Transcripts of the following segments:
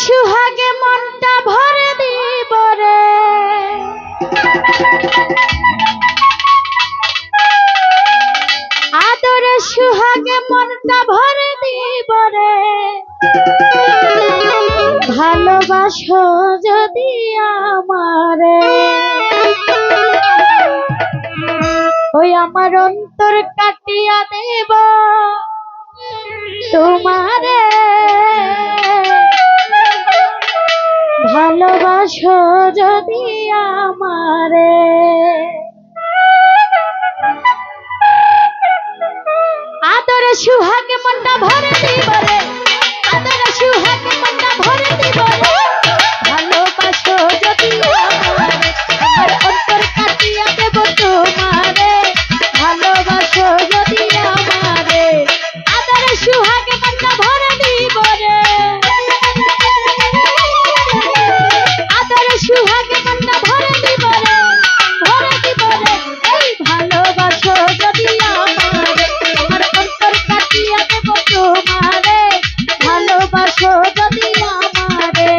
সুহাগে মনটা ভরে দিব রে, আদরে সুহাগে মনটা ভরে দিব রে। ভালোবাসো যদি আমারে, ওই আমার অন্তর কাটিয়া দেব তোমারে। ভালোবাসো যদি আমারে, আদরে সুহাগে মনটা ভরে দিব রে, আদরে সুহাগে মনটা ভরে দিব রে। ভালোবাসো যদি আমারে, আমার অন্তর কাটিয়া দেব তোমারে। ভালোবাসো যদি আমারে, আদরে সুহাগে মনটা ভরে দিব রে, আদরে সুহাগে মনটা ভরে দিব রে, ভরে দিব রে। এই ভালোবাসো যদি আমারে, আমার অন্তর কাটিয়া দেব তোমারে। ভালোবাসো যদি আমারে।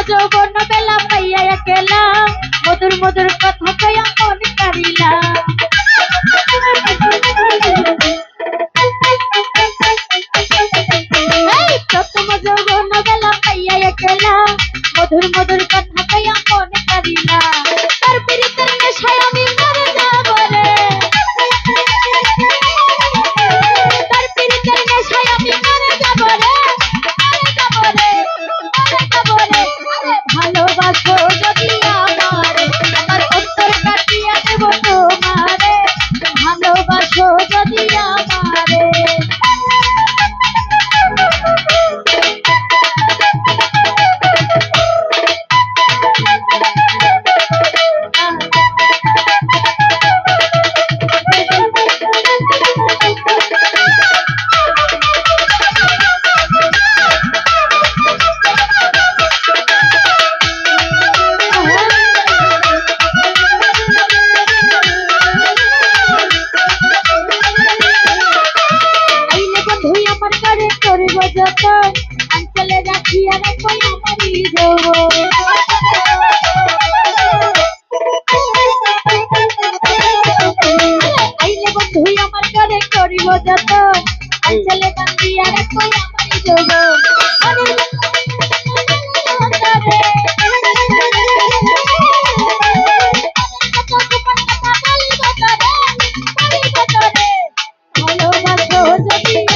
যৌবন বেলা পাইয়া একেলা, মধুর মধুর কথা কইয়া মন কারিলা। প্রথম যৌবন বেলা পাইয়া একেলা, মধুর মধুর কথা কইয়া মন কারিলা। তার পিরিতের নেশায় আমি মরে যাব রে, তার পিরিতের নেশায় আমি মরে যাব রে, মরে যাব রে, মরে যাব রে। ভালোবাসো যদি আমারে, আমার অন্তর কাটিয়া দেব তোমারে। ভালোবাসো যদি আমারে। করিব যত অঞ্চলে যাচ্ছি আর কই আমারই যাব। আইলে বন্ধু আমার ঘরে করিব যত অঞ্চলে যাচ্ছি আর কই আমারই যাব। ভালোবাসো যদি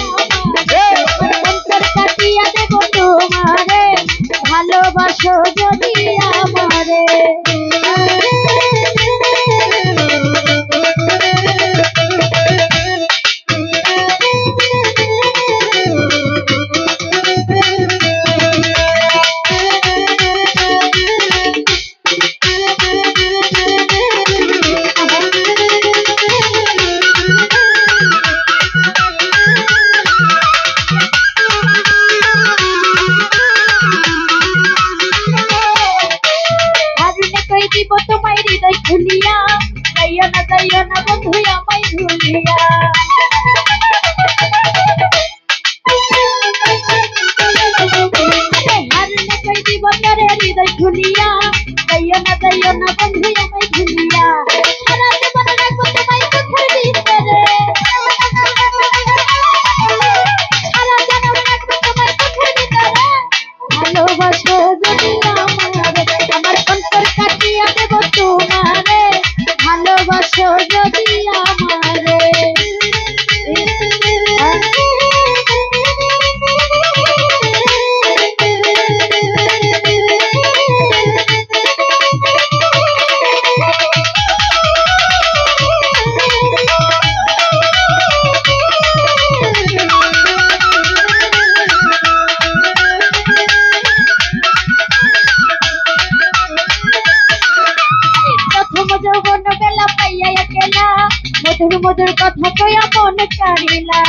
ভালোবাসো যদি আমারে। মধুর কথা কইয়া মন কারিলা